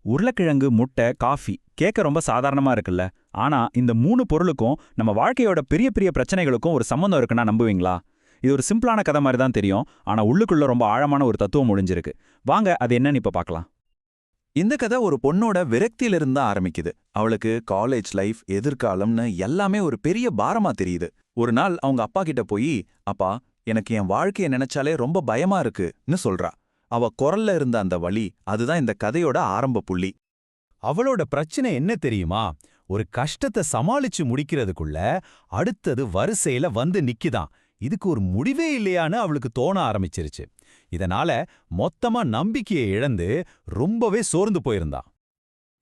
உருளைக்கிழங்கு, முட்டை, காஃபி கேட்க ரொம்ப சாதாரணமா இருக்குல்ல. ஆனா இந்த 3 பொருளுக்கும் நம்ம வாழ்க்கையோட பெரிய பெரிய பிரச்சனைகளுக்கும் ஒரு சம்மந்தம் இருக்குன்னா நம்புவீங்களா? இது ஒரு சிம்பிளான கதை மாதிரி தான் தெரியும். ஆனா உள்ளுக்குள்ள ரொம்ப ஆழமான ஒரு தத்துவம் ஒளிஞ்சிருக்கு. வாங்க அது என்னன்னு இப்ப பார்க்கலாம். இந்த கதை ஒரு பொண்ணோட விரக்தியிலிருந்து தான் ஆரம்பிக்குது. அவளுக்கு காலேஜ் லைஃப், எதிர்காலம்னு எல்லாமே ஒரு பெரிய பாரமா தெரியுது. ஒரு நாள் அவங்க அப்பா கிட்ட போய், அப்பா, எனக்கு என் வாழ்க்கைய நினைச்சாலே ரொம்ப பயமா இருக்குன்னு சொல்றா. அவ குரல்ல இருந்த அந்த வலி, அதுதான் இந்த கதையோட ஆரம்ப புள்ளி. அவளோட பிரச்சனை என்ன தெரியுமா? ஒரு கஷ்டத்தை சமாளிச்சு முடிக்கிறதுக்குள்ள அடுத்தது வரிசையில வந்து நிக்குதாம். இதுக்கு ஒரு முடிவே இல்லையான்னு அவளுக்கு தோண ஆரம்பிச்சிருச்சு. இதனால மொத்தமா நம்பிக்கையை இழந்து ரொம்பவே சோர்ந்து போயிருந்தா.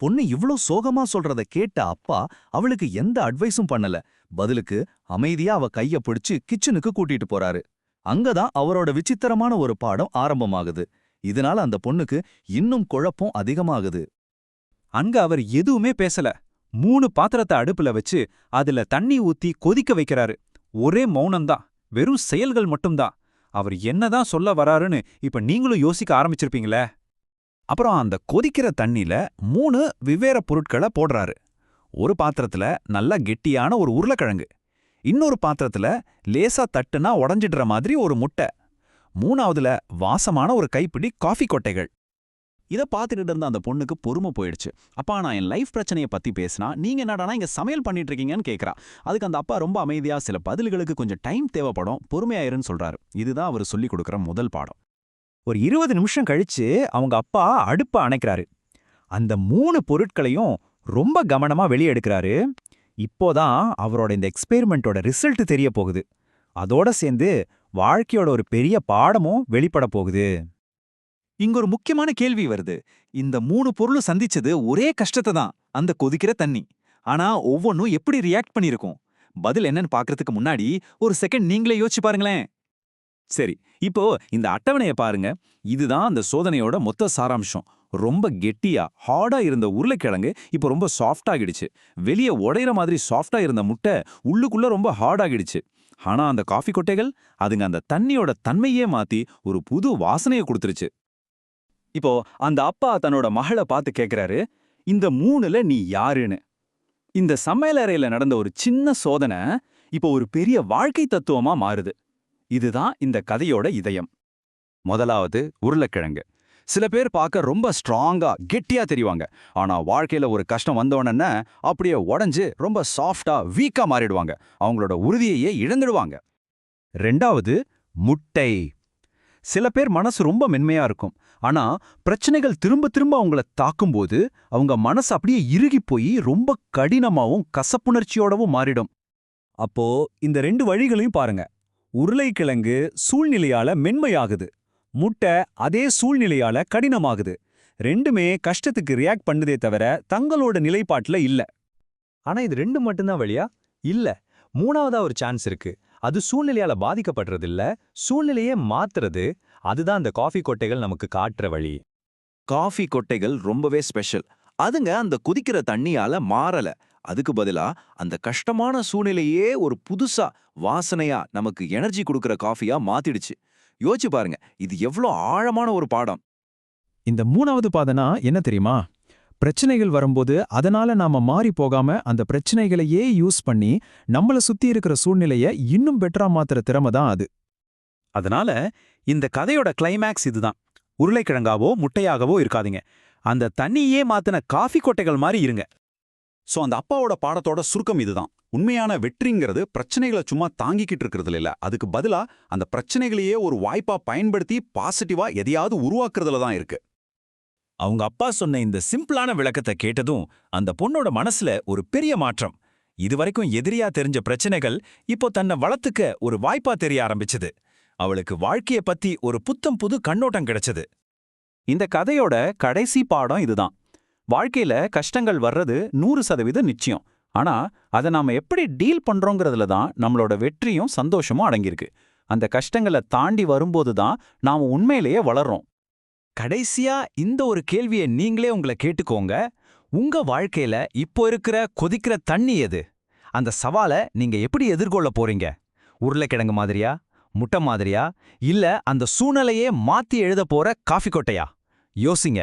பொண்ணு இவ்ளோ சோகமா சொல்றத கேட்ட அப்பா அவளுக்கு எந்த அட்வைஸும் பண்ணல. பதிலுக்கு அமைதியா அவ கைய பிடிச்சு கிச்சனுக்கு கூட்டிட்டு போறாரு. அங்கதான் அவரோட விசித்திரமான ஒரு பாடம் ஆரம்பமாகுது. இதனால அந்த பொண்ணுக்கு இன்னும் குழப்பம் அதிகமாகுது. அங்க அவர் எதுவுமே பேசல. 3 பாத்திரத்தை அடுப்புல வச்சு அதுல தண்ணி ஊத்தி கொதிக்க வைக்கிறாரு. ஒரே மௌனம்தான், வெறும் செயல்கள் மட்டும்தான். அவர் என்னதான் சொல்ல வராருன்னு இப்ப நீங்களும் யோசிக்க ஆரம்பிச்சிருப்பீங்களே. அப்புறம் அந்த கொதிக்கிற தண்ணில 3 வெவ்வேறு பொருட்களை போடுறாரு. ஒரு பாத்திரத்துல நல்லா கெட்டியான ஒரு உருளைக்கிழங்கு, இன்னொரு பாத்திரத்துல லேசா தட்டுனா உடஞ்சிடுற மாதிரி ஒரு முட்டை, 3ஆவதுல வாசமான ஒரு கைப்பிடி காஃபி கொட்டைகள். இத பார்த்துட்டு இருந்த அந்த பொண்ணுக்கு பொறுமை போயிடுச்சு. அப்பா, நான் என் லைஃப் பிரச்சனையை பத்தி பேசினா நீங்க என்னடானா இங்க சமையல் பண்ணிட்டு இருக்கீங்கன்னு கேட்கறா. அதுக்கு அந்த அப்பா ரொம்ப அமைதியா, சில பதில்களுக்கு கொஞ்சம் டைம் தேவைப்படும், பொறுமையாயிருன்னு சொல்றாரு. இதுதான் அவர் சொல்லி கொடுக்குற முதல் பாடம். ஒரு 20 நிமிஷம் கழிச்சு அவங்க அப்பா அடுப்ப அணைக்கிறாரு. அந்த 3 பொருட்களையும் ரொம்ப கவனமா வெளியே எடுக்கிறாரு. இப்போதான் அவரோட இந்த எக்ஸ்பெரிமெண்டோட ரிசல்ட் தெரிய போகுது. அதோட சேர்ந்து வாழ்க்கையோட ஒரு பெரிய பாடமும் வெளிப்பட போகுது. இங்க ஒரு முக்கியமான கேள்வி வருது. இந்த 3 பொருளும் சந்திச்சது ஒரே கஷ்டத்தை தான், அந்த கொதிக்கிற தண்ணி. ஆனா ஒவ்வொன்னும் எப்படி ரியாக்ட் பண்ணிருக்கும்? பதில் என்னன்னு பாக்குறதுக்கு முன்னாடி ஒரு செகண்ட் நீங்களே யோசிச்சு பாருங்களேன். சரி, இப்போ இந்த அட்டவணைய பாருங்க. இதுதான் அந்த சோதனையோட மொத்த சாராம்சம். ரொம்ப கெட்டியா ஹார்டா இருந்த உருளைக்கிழங்கு இப்போ ரொம்ப சாஃப்ட் ஆகிடுச்சு. வெளியே உடையிற மாதிரி சாஃப்டா இருந்த முட்டை உள்ளுக்குள்ள ரொம்ப ஹார்ட் ஆகிடுச்சு. ஆனா அந்த காஃபி கொட்டைகள், அதுங்க அந்த தண்ணியோட தன்மையே மாத்தி ஒரு புது வாசனையை கொடுத்துருச்சு. இப்போ அந்த அப்பா தன்னோட மகளை பார்த்து கேட்கிறாரு, இந்த 3ல நீ யாருன்னு. இந்த சமையலறையில நடந்த ஒரு சின்ன சோதனை இப்போ ஒரு பெரிய வாழ்க்கை தத்துவமா மாறுது. இதுதான் இந்த கதையோட இதயம். முதலாவது உருளைக்கிழங்கு. சில பேர் பார்க்க ரொம்ப ஸ்ட்ராங்கா கெட்டியா தெரிவாங்க. ஆனா வாழ்க்கையில ஒரு கஷ்டம் வந்தோடனே அப்படியே உடைஞ்சு ரொம்ப சாஃப்டா வீக்கா மாறிடுவாங்க. அவங்களோட உறுதியையே இழந்துடுவாங்க. 2வது முட்டை. சில பேர் மனசு ரொம்ப மென்மையா இருக்கும். ஆனா பிரச்சனைகள் திரும்ப திரும்ப அவங்கள தாக்கும்போது அவங்க மனசு அப்படியே இறுகி போய் ரொம்ப கடினமாவும் கசப்புணர்ச்சியோடவும் மாறிடும். அப்போ இந்த 2 வழிகளையும் பாருங்க. உருளைக்கிழங்கு சூழ்நிலையால மென்மையாகுது, முட்டை அதே சூழ்நிலையால கடினமாகுது. 2மே கஷ்டத்துக்கு ரியாக்ட் பண்ணுதே தவிர தங்களோட நிலைப்பாட்டுல இல்ல. ஆனா இது 2 மட்டும்தான் வழியா? இல்ல, 3ஆவதா ஒரு சான்ஸ் இருக்கு. அது சூழ்நிலையால பாதிக்கப்படுறது இல்ல, சூழ்நிலையே மாத்துறது. அதுதான் அந்த காஃபி கொட்டைகள் நமக்கு காட்டுற வழி. காஃபி கொட்டைகள் ரொம்பவே ஸ்பெஷல். அதுங்க அந்த குதிக்கிற தண்ணியால மாறல. அதுக்கு பதிலா அந்த கஷ்டமான சூழ்நிலையே ஒரு புதுசா வாசனையா நமக்கு எனர்ஜி கொடுக்கற காஃபியா மாத்திடுச்சு. யோசிச்சு பாருங்க, இது எவ்வளோ ஆழமான ஒரு பாடம். இந்த 3வது பாதனா என்ன தெரியுமா? பிரச்சனைகள் வரும்போது அதனால நாம மாறி போகாம அந்த பிரச்சனைகளையே யூஸ் பண்ணி நம்மள சுத்தி இருக்கிற சூழ்நிலைய இன்னும் பெட்டரா மாத்துற திறமை தான் அது. அதனால இந்த கதையோட கிளைமேக்ஸ் இதுதான். உருளைக்கிழங்காவோ முட்டையாகவோ இருக்காதீங்க. அந்த தண்ணியே மாத்தின காஃபி கொட்டைகள் மாதிரி இருங்க. சோ அந்த அப்பாவோட பாடத்தோட சுருக்கம் இதுதான். உண்மையான வெற்றிங்கிறது பிரச்சனைகளை சும்மா தாங்கிக்கிட்டு இருக்கிறதுல இல்ல, அதுக்கு பதிலா அந்த பிரச்சனைகளையே ஒரு வாய்ப்பா பயன்படுத்தி பாசிட்டிவா எதையாவது உருவாக்குறதுல தான் இருக்கு. அவங்க அப்பா சொன்ன இந்த சிம்பிளான விளக்கத்தை கேட்டதும் அந்த பொண்ணோட மனசுல ஒரு பெரிய மாற்றம். இதுவரைக்கும் எதிரியா தெரிஞ்ச பிரச்சனைகள் இப்போ தன்னை வளர்த்துக்க ஒரு வாய்ப்பா தெரிய ஆரம்பிச்சது. அவளுக்கு வாழ்க்கைய பத்தி ஒரு புத்தம் புது கண்ணோட்டம் கிடைச்சது. இந்த கதையோட கடைசி பாடம் இதுதான். வாழ்க்கையில கஷ்டங்கள் வர்றது 100% நிச்சயம். ஆனா அதை நாம எப்படி டீல் பண்றோங்கிறதுல தான் நம்மளோட வெற்றியும் சந்தோஷமும் அடங்கியிருக்கு. அந்த கஷ்டங்களை தாண்டி வரும்போது தான் நாம உண்மையிலேயே வளர்றோம். கடைசியா இந்த ஒரு கேள்வியை நீங்களே உங்களை கேட்டுக்கோங்க. உங்க வாழ்க்கையில இப்போ இருக்கிற கொதிக்கிற தண்ணி எது? அந்த சவாலை நீங்க எப்படி எதிர்கொள்ள போறீங்க? உருளைக்கிழங்கு மாதிரியா, முட்டை மாதிரியா, இல்ல அந்த சூழ்நிலையே மாத்தி எழுத போற காஃபி கொட்டையா? யோசிங்க.